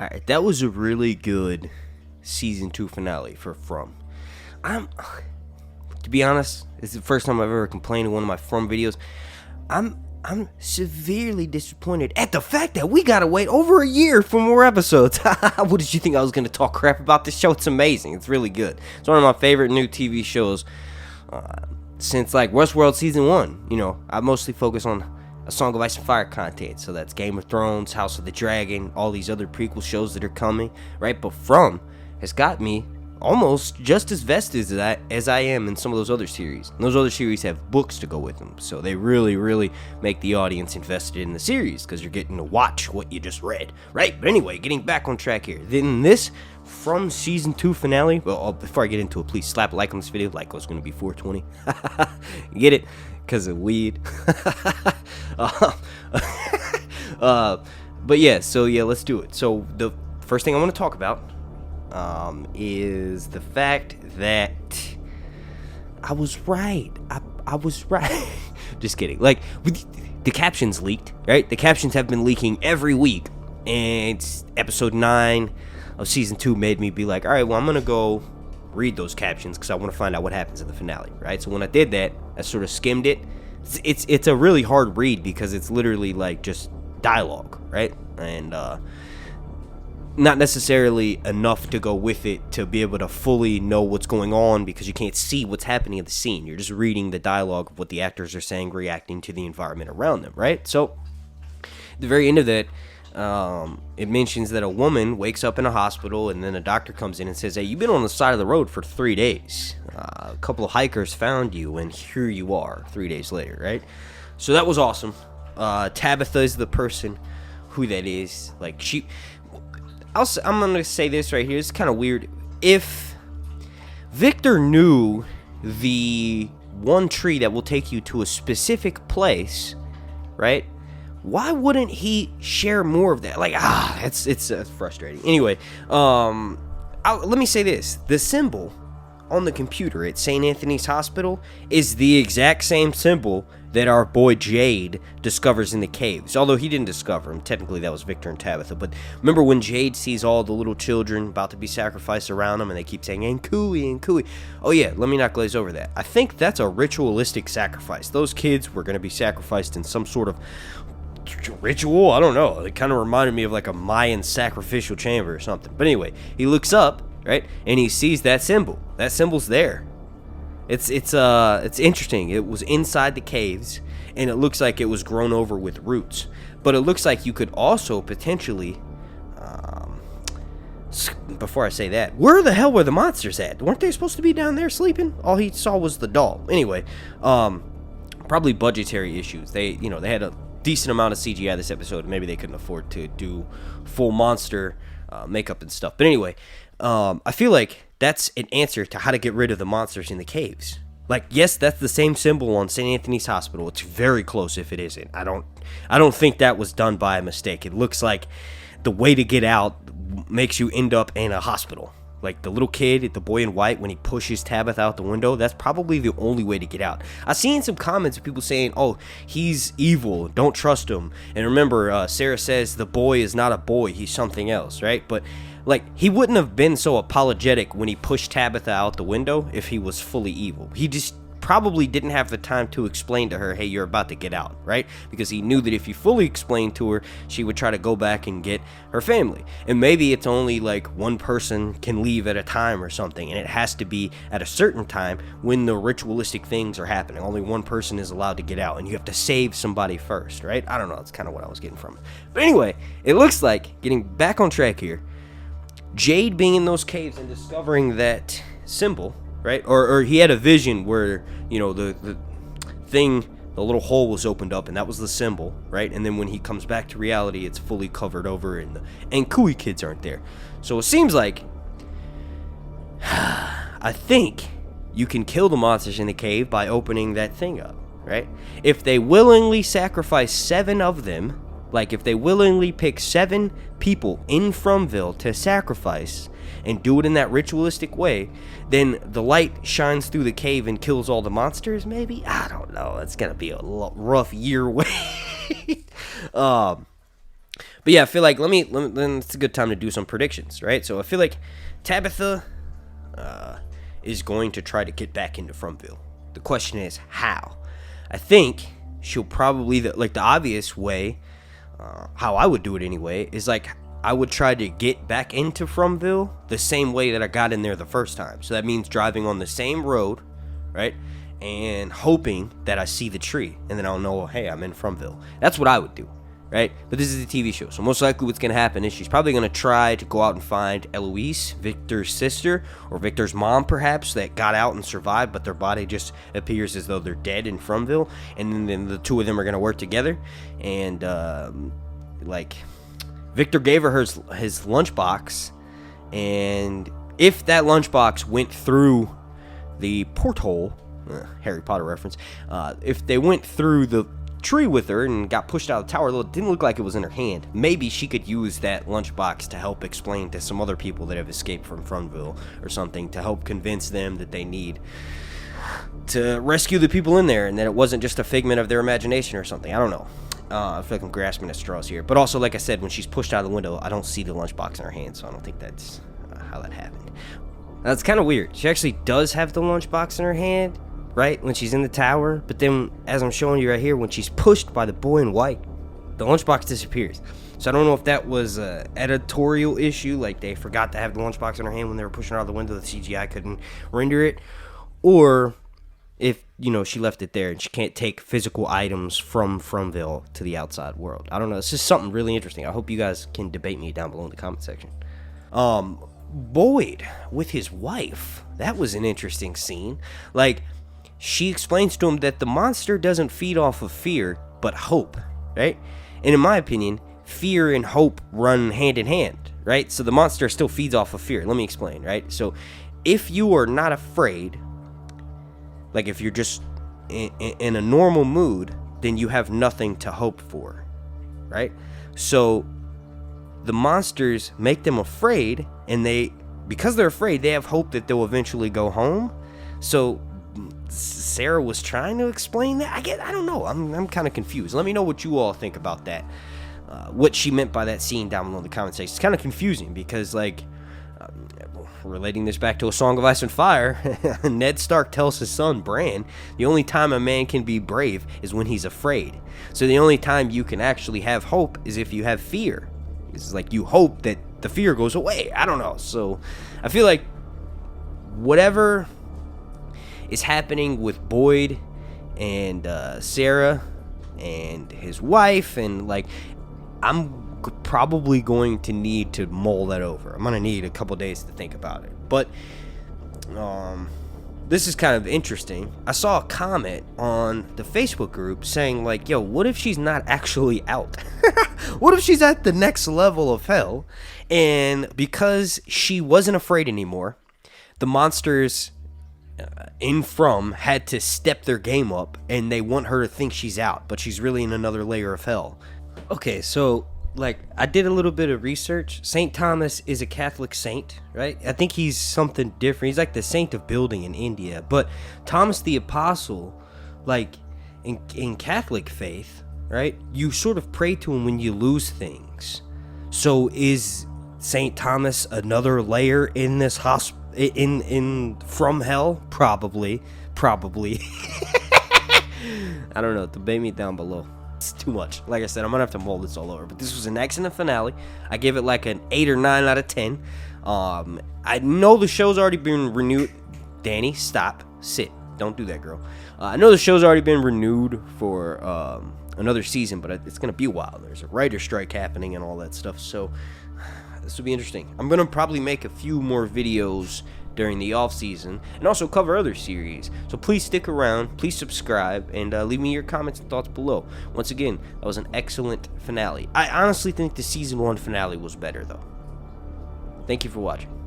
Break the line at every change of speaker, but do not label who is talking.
All right, that was a really good season 2 finale for From. To be honest, it's the first time I've ever complained in one of my From videos. I'm severely disappointed at the fact that we gotta wait over a year for more episodes. What did you think I was gonna talk crap about this show? It's amazing. It's really good. It's one of my favorite new TV shows since like Westworld season 1. You know, I mostly focus on A Song of Ice and Fire content, so that's Game of Thrones, House of the Dragon, all these other prequel shows that are coming, right? But From has got me almost just as vested as I am in some of those other series. And those other series have books to go with them, so they really, really make the audience invested in the series because you're getting to watch what you just read, right? But anyway, getting back on track here. Then this From season 2 finale, well, before I get into it, please slap a like on this video. Like was going to be 420. Get it? Because of weed. But yeah, so yeah, let's do it. So the first thing I want to talk about is the fact that I was right. I was right. Just kidding. Like, the captions leaked, right? The captions have been leaking every week, and episode 9 of season 2 made me be like, all right, well, I'm gonna go read those captions because I want to find out what happens in the finale, right? So when I did that, I sort of skimmed it. It's a really hard read because it's literally like just dialogue, right? And not necessarily enough to go with it to be able to fully know what's going on because you can't see what's happening in the scene. You're just reading the dialogue of what the actors are saying, reacting to the environment around them, right? So at the very end of that, it mentions that a woman wakes up in a hospital and then a doctor comes in and says, hey, you've been on the side of the road for 3 days. A couple of hikers found you and here you are 3 days later, right? So that was awesome. Tabitha is the person who that is. Like, I'm going to say this right here. It's kind of weird. If Victor knew the one tree that will take you to a specific place, right? Why wouldn't he share more of that? Like, it's frustrating. Anyway, let me say this. The symbol on the computer at St. Anthony's Hospital is the exact same symbol that our boy Jade discovers in the caves. Although he didn't discover them. Technically, that was Victor and Tabitha. But remember when Jade sees all the little children about to be sacrificed around him and they keep saying, and Cooey. Oh yeah, let me not glaze over that. I think that's a ritualistic sacrifice. Those kids were going to be sacrificed in some sort of ritual. I don't know. It kind of reminded me of like a Mayan sacrificial chamber or something. But anyway, he looks up, right, and he sees that symbol. That symbol's there. It's interesting. It was inside the caves, and it looks like it was grown over with roots. But it looks like you could also potentially, before I say that, where the hell were the monsters at? Weren't they supposed to be down there sleeping? All he saw was the doll. Anyway, probably budgetary issues. They had a decent amount of CGI this episode. Maybe they couldn't afford to do full monster makeup and stuff. But anyway, I feel like that's an answer to how to get rid of the monsters in the caves. Like, yes, that's the same symbol on St. Anthony's Hospital. It's very close if it isn't. I don't think that was done by a mistake. It looks like the way to get out makes you end up in a hospital. Like the little kid, the boy in white, when he pushes Tabitha out the window, that's probably the only way to get out. I've seen some comments of people saying, oh, he's evil, don't trust him. And remember, Sarah says the boy is not a boy, he's something else, right? But like, he wouldn't have been so apologetic when he pushed Tabitha out the window if he was fully evil. He just probably didn't have the time to explain to her, hey, you're about to get out, right? Because he knew that if he fully explained to her, she would try to go back and get her family. And maybe it's only like one person can leave at a time or something, and it has to be at a certain time when the ritualistic things are happening. Only one person is allowed to get out, and you have to save somebody first, right? I don't know, that's kind of what I was getting from it. But anyway, it looks like, getting back on track here, Jade being in those caves and discovering that symbol, right? Or he had a vision where, the thing, the little hole was opened up and that was the symbol, right? And then when he comes back to reality, it's fully covered over and Cooey kids aren't there. So it seems like, I think you can kill the monsters in the cave by opening that thing up, right? If they willingly sacrifice 7 of them, like if they willingly pick 7 people in Fromville to sacrifice and do it in that ritualistic way, then the light shines through the cave and kills all the monsters, maybe? I don't know. It's going to be a rough year wait. But yeah, I feel like then it's a good time to do some predictions, right? So I feel like Tabitha is going to try to get back into Fromville. The question is how. I think she'll probably the obvious way, how I would do it anyway, is like I would try to get back into Fromville the same way that I got in there the first time. So that means driving on the same road, right? And hoping that I see the tree, and then I'll know, hey, I'm in Fromville. That's what I would do, right? But this is a TV show, so most likely what's going to happen is she's probably going to try to go out and find Eloise, Victor's sister, or Victor's mom, perhaps, that got out and survived, but their body just appears as though they're dead in Fromville, and then the two of them are going to work together, and, Victor gave her his lunchbox, and if that lunchbox went through the porthole, Harry Potter reference, if they went through the tree with her and got pushed out of the tower, it didn't look like it was in her hand. Maybe she could use that lunchbox to help explain to some other people that have escaped from Fromville or something, to help convince them that they need to rescue the people in there and that it wasn't just a figment of their imagination or something. I don't know. I feel like I'm grasping at straws here. But also, like I said, when she's pushed out of the window, I don't see the lunchbox in her hand, so I don't think that's how that happened. That's kind of weird. She actually does have the lunchbox in her hand, right, when she's in the tower. But then, as I'm showing you right here, when she's pushed by the boy in white, the lunchbox disappears. So I don't know if that was an editorial issue, like they forgot to have the lunchbox in her hand when they were pushing her out the window, the CGI couldn't render it, or if, she left it there and she can't take physical items from Fromville to the outside world. I don't know. It's just something really interesting. I hope you guys can debate me down below in the comment section. Boyd with his wife. That was an interesting scene. Like, she explains to him that the monster doesn't feed off of fear, but hope, right? And in my opinion, fear and hope run hand in hand, right? So the monster still feeds off of fear. Let me explain, right? So if you are not afraid, like if you're just in a normal mood, then you have nothing to hope for, right? So the monsters make them afraid, and because they're afraid, they have hope that they'll eventually go home. So Sarah was trying to explain that. I don't know. I'm kind of confused. Let me know what you all think about that. What she meant by that scene down below in the comment section. It's kind of confusing because, relating this back to A Song of Ice and Fire, Ned Stark tells his son, Breanne, the only time a man can be brave is when he's afraid. So the only time you can actually have hope is if you have fear. It's like you hope that the fear goes away. I don't know. So I feel like whatever is happening with Boyd and Sarah and his wife, and I'm probably going to need to mull that over. I'm going to need a couple days to think about it. But this is kind of interesting. I saw a comment on the Facebook group saying, yo, what if she's not actually out? What if she's at the next level of hell, and because she wasn't afraid anymore, the monsters in From had to step their game up, and they want her to think she's out, but she's really in another layer of hell. Okay, so I did a little bit of research. St. Thomas is a Catholic saint, right? I think he's something different. He's like the saint of building in India. But Thomas the Apostle, in Catholic faith, right, you sort of pray to him when you lose things. So is St. Thomas another layer in this from hell? Probably. I don't know. Debate me down below. It's too much. Like I said, I'm gonna have to mull this all over. But this was an excellent finale. I gave it an 8 or 9 out of 10. I know the show's already been renewed. Danny, stop. Sit. Don't do that, girl. I know the show's already been renewed for another season, but it's gonna be a while. There's a writer's strike happening and all that stuff. So this will be interesting. I'm gonna probably make a few more videos during the off season and also cover other series, so please stick around, please subscribe, and leave me your comments and thoughts below. Once again, that was an excellent finale. I honestly think the season 1 finale was better though. Thank you for watching.